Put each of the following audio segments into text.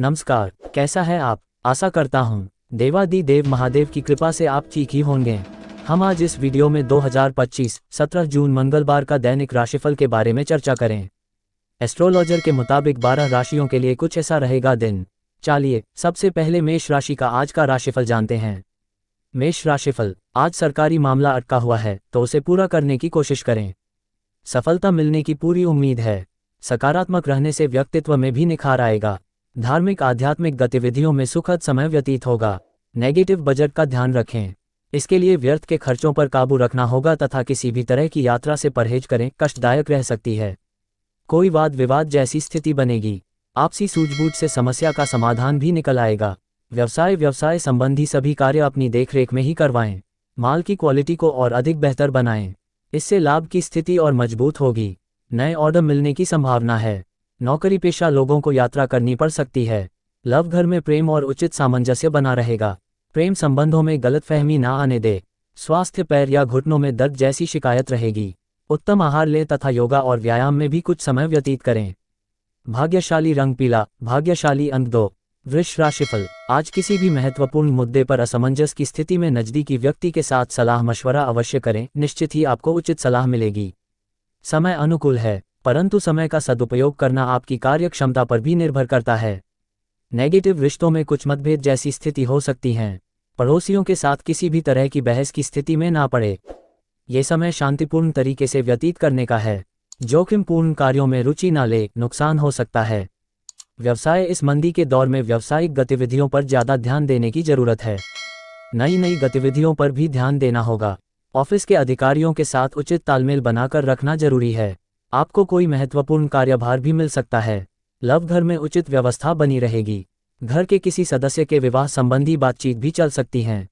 नमस्कार, कैसा है आप? आशा करता हूँ देवादिदेव महादेव की कृपा से आप ठीक ही होंगे। हम आज इस वीडियो में 2025 17 जून मंगलवार का दैनिक राशिफल के बारे में चर्चा करें। एस्ट्रोलॉजर के मुताबिक 12 राशियों के लिए कुछ ऐसा रहेगा दिन। चलिए सबसे पहले मेष राशि का आज का राशिफल जानते हैं। मेष राशिफल, आज सरकारी मामला अटका हुआ है तो उसे पूरा करने की कोशिश करें। सफलता मिलने की पूरी उम्मीद है। सकारात्मक रहने से व्यक्तित्व में भी निखार आएगा। धार्मिक आध्यात्मिक गतिविधियों में सुखद समय व्यतीत होगा। नेगेटिव बजट का ध्यान रखें। इसके लिए व्यर्थ के खर्चों पर काबू रखना होगा तथा किसी भी तरह की यात्रा से परहेज करें, कष्टदायक रह सकती है। कोई वाद विवाद जैसी स्थिति बनेगी। आपसी सूझबूझ से समस्या का समाधान भी निकल आएगा। व्यवसाय संबंधी सभी कार्य अपनी देखरेख में ही करवाएं। माल की क्वालिटी को और अधिक बेहतर बनाएं। इससे लाभ की स्थिति और मजबूत होगी। नए ऑर्डर मिलने की संभावना है। नौकरी पेशा लोगों को यात्रा करनी पड़ सकती है। लव घर में प्रेम और उचित सामंजस्य बना रहेगा। प्रेम संबंधों में गलतफहमी ना आने दे। स्वास्थ्य पैर या घुटनों में दर्द जैसी शिकायत रहेगी। उत्तम आहार लें तथा योगा और व्यायाम में भी कुछ समय व्यतीत करें। भाग्यशाली रंग पीला, भाग्यशाली अंक 2। वृष राशिफल, आज किसी भी महत्वपूर्ण मुद्दे पर असमंजस की स्थिति में नजदीकी व्यक्ति के साथ सलाह मशवरा अवश्य करें, निश्चित ही आपको उचित सलाह मिलेगी। समय अनुकूल है, परंतु समय का सदुपयोग करना आपकी कार्य क्षमता पर भी निर्भर करता है। नेगेटिव रिश्तों में कुछ मतभेद जैसी स्थिति हो सकती है। पड़ोसियों के साथ किसी भी तरह की बहस की स्थिति में ना पड़े। ये समय शांतिपूर्ण तरीके से व्यतीत करने का है। जोखिमपूर्ण कार्यों में रुचि ना ले, नुकसान हो सकता है। व्यवसाय, इस मंदी के दौर में व्यावसायिक गतिविधियों पर ज़्यादा ध्यान देने की जरूरत है। नई गतिविधियों पर भी ध्यान देना होगा। ऑफिस के अधिकारियों के साथ उचित तालमेल बनाकर रखना जरूरी है। आपको कोई महत्वपूर्ण कार्यभार भी मिल सकता है। लव घर में उचित व्यवस्था बनी रहेगी। घर के किसी सदस्य के विवाह संबंधी बातचीत भी चल सकती हैं।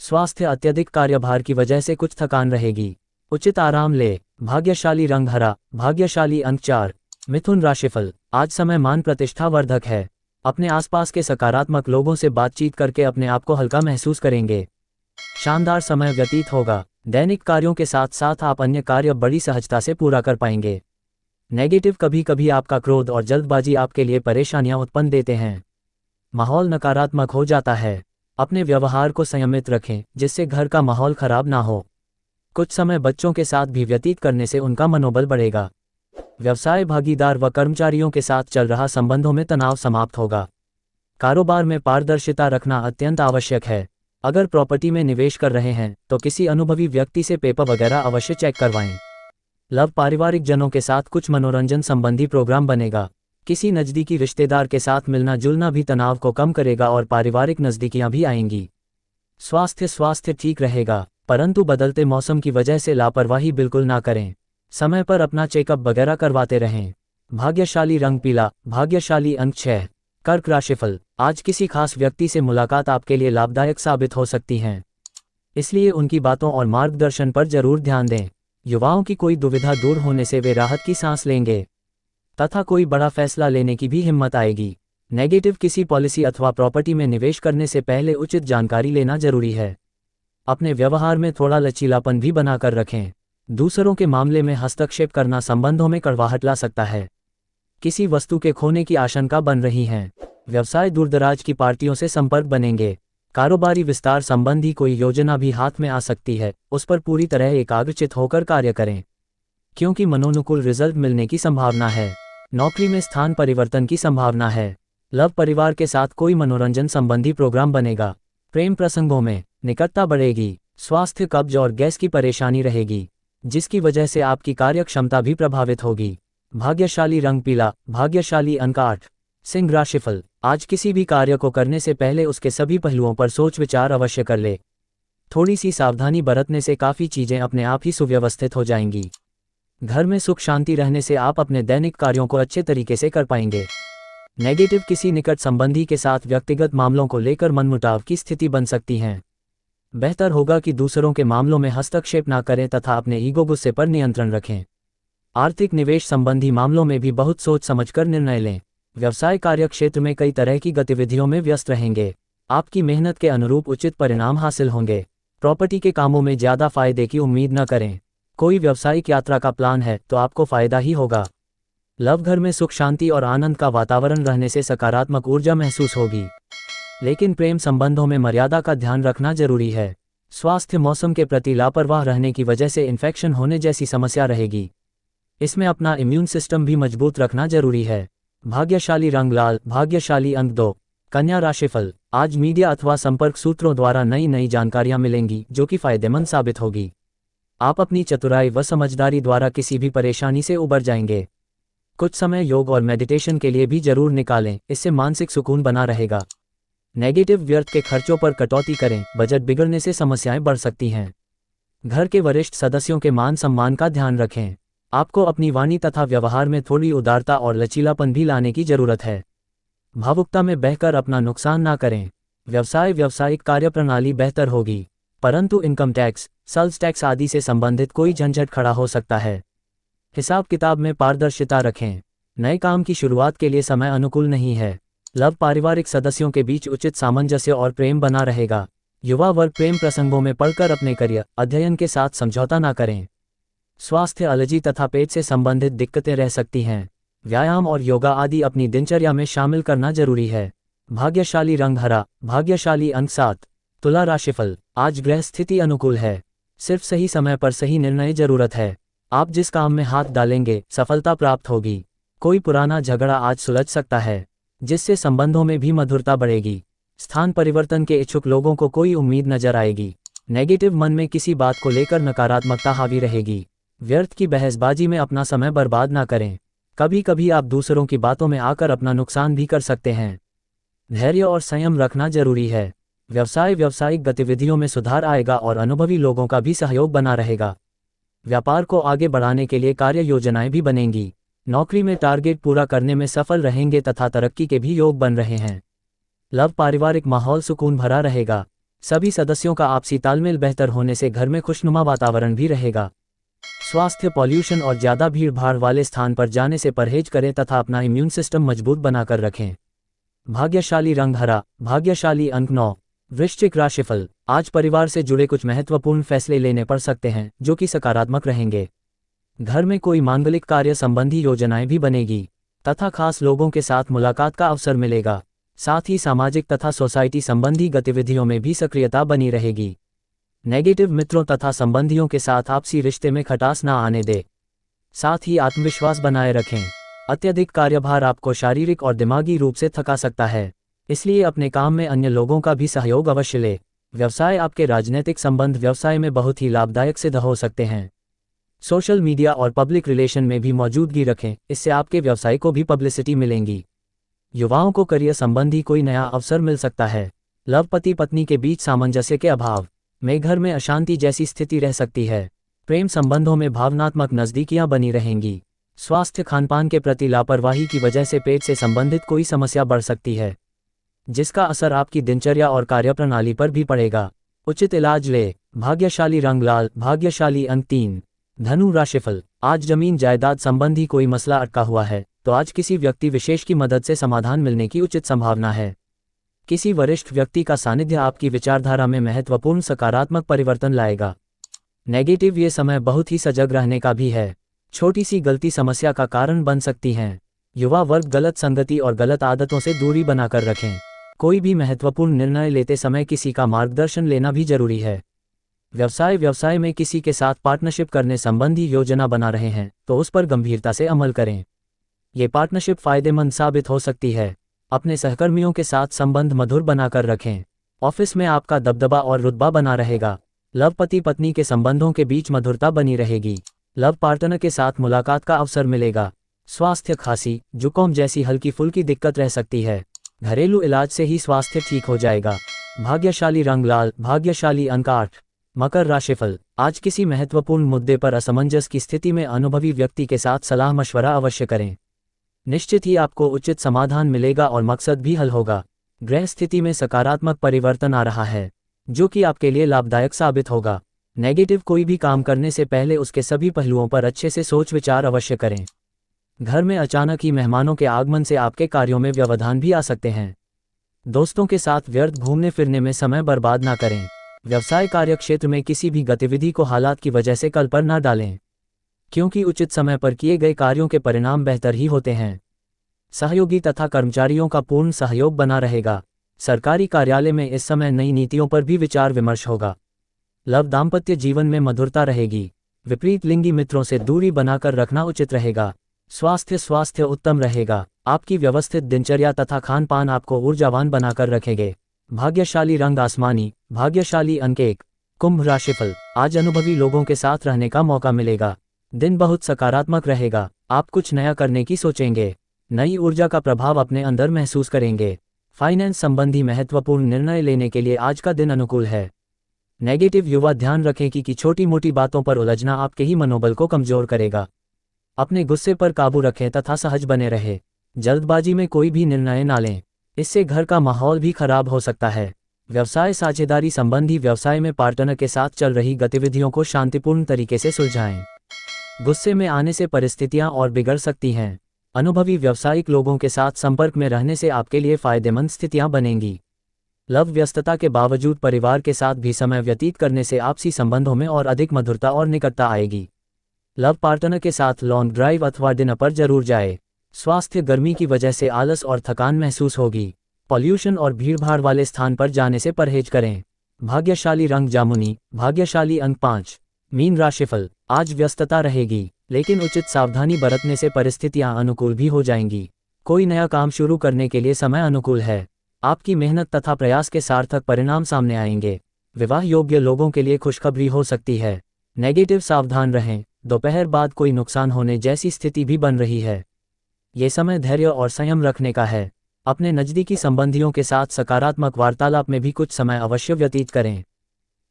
स्वास्थ्य, अत्यधिक कार्यभार की वजह से कुछ थकान रहेगी। उचित आराम ले। भाग्यशाली रंग हरा, भाग्यशाली अंक 4। मिथुन राशिफल, आज समय मान प्रतिष्ठा वर्धक है। अपने आसपास के सकारात्मक लोगों से बातचीत करके अपने आप को हल्का महसूस करेंगे। शानदार समय व्यतीत होगा। दैनिक कार्यों के साथ साथ आप अन्य कार्य बड़ी सहजता से पूरा कर पाएंगे। नेगेटिव, कभी कभी आपका क्रोध और जल्दबाजी आपके लिए परेशानियां उत्पन्न देते हैं। माहौल नकारात्मक हो जाता है। अपने व्यवहार को संयमित रखें जिससे घर का माहौल खराब ना हो। कुछ समय बच्चों के साथ भी व्यतीत करने से उनका मनोबल बढ़ेगा। व्यवसाय, भागीदार व कर्मचारियों के साथ चल रहा संबंधों में तनाव समाप्त होगा। कारोबार में पारदर्शिता रखना अत्यंत आवश्यक है। अगर प्रॉपर्टी में निवेश कर रहे हैं तो किसी अनुभवी व्यक्ति से पेपर वगैरह अवश्य चेक करवाएं। लव, पारिवारिक जनों के साथ कुछ मनोरंजन संबंधी प्रोग्राम बनेगा। किसी नज़दीकी रिश्तेदार के साथ मिलना जुलना भी तनाव को कम करेगा और पारिवारिक नज़दीकियां भी आएंगी। स्वास्थ्य ठीक रहेगा, परंतु बदलते मौसम की वजह से लापरवाही बिल्कुल ना करें। समय पर अपना चेकअप वगैरह करवाते रहें। भाग्यशाली रंग पीला, भाग्यशाली अंक 6। कर्क राशिफल, आज किसी खास व्यक्ति से मुलाकात आपके लिए लाभदायक साबित हो सकती है, इसलिए उनकी बातों और मार्गदर्शन पर जरूर ध्यान दें। युवाओं की कोई दुविधा दूर होने से वे राहत की सांस लेंगे तथा कोई बड़ा फैसला लेने की भी हिम्मत आएगी। नेगेटिव, किसी पॉलिसी अथवा प्रॉपर्टी में निवेश करने से पहले उचित जानकारी लेना जरूरी है। अपने व्यवहार में थोड़ा लचीलापन भी बनाकर रखें। दूसरों के मामले में हस्तक्षेप करना संबंधों में कड़वाहट ला सकता है। किसी वस्तु के खोने की आशंका बन रही है। व्यवसाय, दूरदराज की पार्टियों से संपर्क बनेंगे। कारोबारी विस्तार संबंधी कोई योजना भी हाथ में आ सकती है, उस पर पूरी तरह एकाग्रचित होकर कार्य करें क्योंकि मनोनुकूल रिजल्ट मिलने की संभावना है। नौकरी में स्थान परिवर्तन की संभावना है। लव, परिवार के साथ कोई मनोरंजन संबंधी प्रोग्राम बनेगा। प्रेम प्रसंगों में निकटता बढ़ेगी। स्वास्थ्य, कब्ज और गैस की परेशानी रहेगी जिसकी वजह से आपकी कार्य क्षमता भी प्रभावित होगी। भाग्यशाली रंग पीला, भाग्यशाली अंक 8। सिंह राशिफल, आज किसी भी कार्य को करने से पहले उसके सभी पहलुओं पर सोच विचार अवश्य कर ले। थोड़ी सी सावधानी बरतने से काफ़ी चीज़ें अपने आप ही सुव्यवस्थित हो जाएंगी। घर में सुख शांति रहने से आप अपने दैनिक कार्यों को अच्छे तरीके से कर पाएंगे। नेगेटिव, किसी निकट संबंधी के साथ व्यक्तिगत मामलों को लेकर मनमुटाव की स्थिति बन सकती है। बेहतर होगा कि दूसरों के मामलों में हस्तक्षेप ना करें तथा अपने ईगो, गुस्से पर नियंत्रण रखें। आर्थिक, निवेश संबंधी मामलों में भी बहुत सोच समझकर निर्णय लें। व्यवसाय, कार्य क्षेत्र में कई तरह की गतिविधियों में व्यस्त रहेंगे। आपकी मेहनत के अनुरूप उचित परिणाम हासिल होंगे। प्रॉपर्टी के कामों में ज़्यादा फायदे की उम्मीद न करें। कोई व्यावसायिक यात्रा का प्लान है तो आपको फायदा ही होगा। लव घर में सुख शांति और आनंद का वातावरण रहने से सकारात्मक ऊर्जा महसूस होगी। लेकिन प्रेम संबंधों में मर्यादा का ध्यान रखना जरूरी है। स्वास्थ्य मौसम के प्रति लापरवाह रहने की वजह से इन्फेक्शन होने जैसी समस्या रहेगी। इसमें अपना इम्यून सिस्टम भी मजबूत रखना जरूरी है। भाग्यशाली रंग लाल, भाग्यशाली अंक 2। कन्या राशिफल। आज मीडिया अथवा संपर्क सूत्रों द्वारा नई नई जानकारियां मिलेंगी जो कि फायदेमंद साबित होगी। आप अपनी चतुराई व समझदारी द्वारा किसी भी परेशानी से उबर जाएंगे। कुछ समय योग और मेडिटेशन के लिए भी जरूर निकालें, इससे मानसिक सुकून बना रहेगा। नेगेटिव व्यर्थ के खर्चों पर कटौती करें, बजट बिगड़ने से समस्याएं बढ़ सकती हैं। घर के वरिष्ठ सदस्यों के मान सम्मान का ध्यान रखें। आपको अपनी वाणी तथा व्यवहार में थोड़ी उदारता और लचीलापन भी लाने की जरूरत है। भावुकता में बहकर अपना नुकसान ना करें। व्यावसायिक कार्यप्रणाली बेहतर होगी, परंतु इनकम टैक्स, सेल्स टैक्स आदि से संबंधित कोई झंझट खड़ा हो सकता है। हिसाब किताब में पारदर्शिता रखें। नए काम की शुरुआत के लिए समय अनुकूल नहीं है। लव पारिवारिक सदस्यों के बीच उचित सामंजस्य और प्रेम बना रहेगा। युवा वर्ग प्रेम प्रसंगों में पड़कर अपने करियर, अध्ययन के साथ समझौता ना करें। स्वास्थ्य, एलर्जी तथा पेट से संबंधित दिक्कतें रह सकती हैं। व्यायाम और योगा आदि अपनी दिनचर्या में शामिल करना जरूरी है। भाग्यशाली रंग हरा, भाग्यशाली अंक 7। तुला राशिफल। आज ग्रह स्थिति अनुकूल है। सिर्फ सही समय पर सही निर्णय जरूरत है। आप जिस काम में हाथ डालेंगे सफलता प्राप्त होगी। कोई पुराना झगड़ा आज सुलझ सकता है, जिससे संबंधों में भी मधुरता बढ़ेगी। स्थान परिवर्तन के इच्छुक लोगों को कोई उम्मीद नजर आएगी। नेगेटिव मन में किसी बात को लेकर नकारात्मकता हावी रहेगी। व्यर्थ की बहसबाजी में अपना समय बर्बाद ना करें। कभी कभी आप दूसरों की बातों में आकर अपना नुकसान भी कर सकते हैं। धैर्य और संयम रखना जरूरी है। व्यावसायिक गतिविधियों में सुधार आएगा और अनुभवी लोगों का भी सहयोग बना रहेगा। व्यापार को आगे बढ़ाने के लिए कार्य योजनाएं भी बनेंगी। नौकरी में टारगेट पूरा करने में सफल रहेंगे तथा तरक्की के भी योग बन रहे हैं। लव पारिवारिक माहौल सुकून भरा रहेगा। सभी सदस्यों का आपसी तालमेल बेहतर होने से घर में खुशनुमा वातावरण भी रहेगा। स्वास्थ्य, पॉल्यूशन और ज्यादा भीड़ भाड़ वाले स्थान पर जाने से परहेज करें तथा अपना इम्यून सिस्टम मजबूत बनाकर रखें। भाग्यशाली रंग हरा, भाग्यशाली अंक 9। वृश्चिक राशिफल। आज परिवार से जुड़े कुछ महत्वपूर्ण फैसले लेने पड़ सकते हैं जो कि सकारात्मक रहेंगे। घर में कोई मांगलिक कार्य संबंधी योजनाएं भी बनेगी तथा खास लोगों के साथ मुलाकात का अवसर मिलेगा। साथ ही सामाजिक तथा सोसाइटी संबंधी गतिविधियों में भी सक्रियता बनी रहेगी। नेगेटिव मित्रों तथा संबंधियों के साथ आपसी रिश्ते में खटास ना आने दे। साथ ही आत्मविश्वास बनाए रखें। अत्यधिक कार्यभार आपको शारीरिक और दिमागी रूप से थका सकता है, इसलिए अपने काम में अन्य लोगों का भी सहयोग अवश्य ले। व्यवसाय, आपके राजनीतिक संबंध व्यवसाय में बहुत ही लाभदायक सिद्ध हो सकते हैं। सोशल मीडिया और पब्लिक रिलेशन में भी मौजूदगी रखें, इससे आपके व्यवसाय को भी पब्लिसिटी मिलेंगी। युवाओं को करियर संबंधी कोई नया अवसर मिल सकता है। लव, पति पत्नी के बीच सामंजस्य के अभाव में घर में अशांति जैसी स्थिति रह सकती है। प्रेम संबंधों में भावनात्मक नजदीकियां बनी रहेंगी। स्वास्थ्य, खानपान के प्रति लापरवाही की वजह से पेट से संबंधित कोई समस्या बढ़ सकती है, जिसका असर आपकी दिनचर्या और कार्यप्रणाली पर भी पड़ेगा। उचित इलाज ले। भाग्यशाली रंग लाल, भाग्यशाली अंक 3। धनु राशिफल। आज जमीन जायदाद संबंधी कोई मसला अटका हुआ है तो आज किसी व्यक्ति विशेष की मदद से समाधान मिलने की उचित संभावना है। किसी वरिष्ठ व्यक्ति का सानिध्य आपकी विचारधारा में महत्वपूर्ण सकारात्मक परिवर्तन लाएगा। नेगेटिव, ये समय बहुत ही सजग रहने का भी है। छोटी सी गलती समस्या का कारण बन सकती हैं। युवा वर्ग गलत संगति और गलत आदतों से दूरी बनाकर रखें। कोई भी महत्वपूर्ण निर्णय लेते समय किसी का मार्गदर्शन लेना भी जरूरी है। व्यवसाय में किसी के साथ पार्टनरशिप करने संबंधी योजना बना रहे हैं तो उस पर गंभीरता से अमल करें। ये पार्टनरशिप फायदेमंद साबित हो सकती है। अपने सहकर्मियों के साथ संबंध मधुर बनाकर रखें। ऑफिस में आपका दबदबा और रुतबा बना रहेगा। लव, पति पत्नी के संबंधों के बीच मधुरता बनी रहेगी। लव पार्टनर के साथ मुलाकात का अवसर मिलेगा। स्वास्थ्य, खांसी, जुकाम जैसी हल्की फुल्की दिक्कत रह सकती है। घरेलू इलाज से ही स्वास्थ्य ठीक हो जाएगा। भाग्यशाली रंग लाल, भाग्यशाली अंक 8। मकर राशिफल। आज किसी महत्वपूर्ण मुद्दे पर असमंजस की स्थिति में अनुभवी व्यक्ति के साथ सलाह मशवरा अवश्य करें। निश्चित ही आपको उचित समाधान मिलेगा और मकसद भी हल होगा। ग्रह स्थिति में सकारात्मक परिवर्तन आ रहा है जो कि आपके लिए लाभदायक साबित होगा। नेगेटिव, कोई भी काम करने से पहले उसके सभी पहलुओं पर अच्छे से सोच विचार अवश्य करें। घर में अचानक ही मेहमानों के आगमन से आपके कार्यों में व्यवधान भी आ सकते हैं। दोस्तों के साथ व्यर्थ घूमने फिरने में समय बर्बाद ना करें। व्यवसाय, कार्य क्षेत्र में किसी भी गतिविधि को हालात की वजह से कल पर ना डालें। क्योंकि उचित समय पर किए गए कार्यों के परिणाम बेहतर ही होते हैं। सहयोगी तथा कर्मचारियों का पूर्ण सहयोग बना रहेगा। सरकारी कार्यालय में इस समय नई नीतियों पर भी विचार विमर्श होगा। लव दाम्पत्य जीवन में मधुरता रहेगी। विपरीत लिंगी मित्रों से दूरी बनाकर रखना उचित रहेगा। स्वास्थ्य उत्तम रहेगा। आपकी व्यवस्थित दिनचर्या तथा खान पान आपको ऊर्जावान बनाकर रखेंगे। भाग्यशाली रंग आसमानी, भाग्यशाली अंक 1। कुंभ राशिफल, आज अनुभवी लोगों के साथ रहने का मौका मिलेगा। दिन बहुत सकारात्मक रहेगा। आप कुछ नया करने की सोचेंगे। नई ऊर्जा का प्रभाव अपने अंदर महसूस करेंगे। फाइनेंस संबंधी महत्वपूर्ण निर्णय लेने के लिए आज का दिन अनुकूल है। नेगेटिव युवा, ध्यान रखें कि छोटी मोटी बातों पर उलझना आपके ही मनोबल को कमजोर करेगा। अपने गुस्से पर काबू रखें तथा सहज बने रहे। जल्दबाजी में कोई भी निर्णय ना लें, इससे घर का माहौल भी खराब हो सकता है। व्यवसाय साझेदारी संबंधी, व्यवसाय में पार्टनर के साथ चल रही गतिविधियों को शांतिपूर्ण तरीके से सुलझाएं। गुस्से में आने से परिस्थितियां और बिगड़ सकती हैं। अनुभवी व्यावसायिक लोगों के साथ संपर्क में रहने से आपके लिए फायदेमंद स्थितियां बनेंगी। लव, व्यस्तता के बावजूद परिवार के साथ भी समय व्यतीत करने से आपसी संबंधों में और अधिक मधुरता और निकटता आएगी। लव पार्टनर के साथ लॉन्ग ड्राइव अथवा डिनर पर जरूर जाए। स्वास्थ्य, गर्मी की वजह से आलस और थकान महसूस होगी। पॉल्यूशन और भीड़भाड़ वाले स्थान पर जाने से परहेज करें। भाग्यशाली रंग जामुनी, भाग्यशाली अंक 5। मीन राशिफल, आज व्यस्तता रहेगी, लेकिन उचित सावधानी बरतने से परिस्थितियां अनुकूल भी हो जाएंगी। कोई नया काम शुरू करने के लिए समय अनुकूल है। आपकी मेहनत तथा प्रयास के सार्थक परिणाम सामने आएंगे। विवाह योग्य लोगों के लिए खुशखबरी हो सकती है। नेगेटिव, सावधान रहें। दोपहर बाद कोई नुकसान होने जैसी स्थिति भी बन रही है। ये समय धैर्य और संयम रखने का है। अपने नज़दीकी संबंधियों के साथ सकारात्मक वार्तालाप में भी कुछ समय अवश्य व्यतीत करें।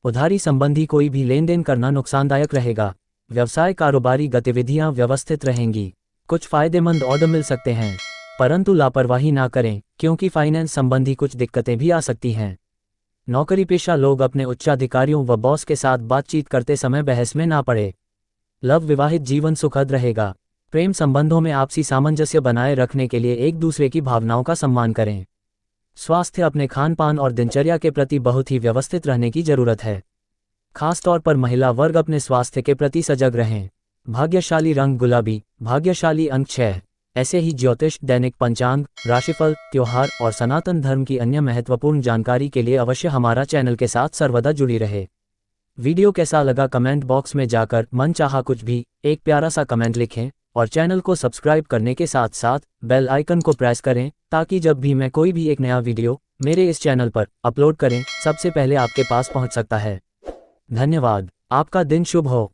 उधारी संबंधी कोई भी लेन देन करना नुकसानदायक रहेगा। व्यवसाय, कारोबारी गतिविधियां व्यवस्थित रहेंगी। कुछ फायदेमंद ऑर्डर मिल सकते हैं, परंतु लापरवाही ना करें, क्योंकि फाइनेंस संबंधी कुछ दिक्कतें भी आ सकती हैं। नौकरी पेशा लोग अपने उच्चाधिकारियों व बॉस के साथ बातचीत करते समय बहस में ना पड़े। लव, विवाहित जीवन सुखद रहेगा। प्रेम संबंधों में आपसी सामंजस्य बनाए रखने के लिए एक दूसरे की भावनाओं का सम्मान करें। स्वास्थ्य, अपने खान पान और दिनचर्या के प्रति बहुत ही व्यवस्थित रहने की जरूरत है। खासतौर पर महिला वर्ग अपने स्वास्थ्य के प्रति सजग रहें। भाग्यशाली रंग गुलाबी, भाग्यशाली अंक 6। ऐसे ही ज्योतिष, दैनिक पंचांग, राशिफल, त्योहार और सनातन धर्म की अन्य महत्वपूर्ण जानकारी के लिए अवश्य हमारा चैनल के साथ सर्वदा जुड़ी रहे। वीडियो कैसा लगा कमेंट बॉक्स में जाकर मन चाहा कुछ भी एक प्यारा सा कमेंट लिखें और चैनल को सब्सक्राइब करने के साथ साथ बेल आइकन को प्रेस करें, ताकि जब भी मैं कोई भी एक नया वीडियो मेरे इस चैनल पर अपलोड करें, सबसे पहले आपके पास पहुंच सकता है। धन्यवाद। आपका दिन शुभ हो।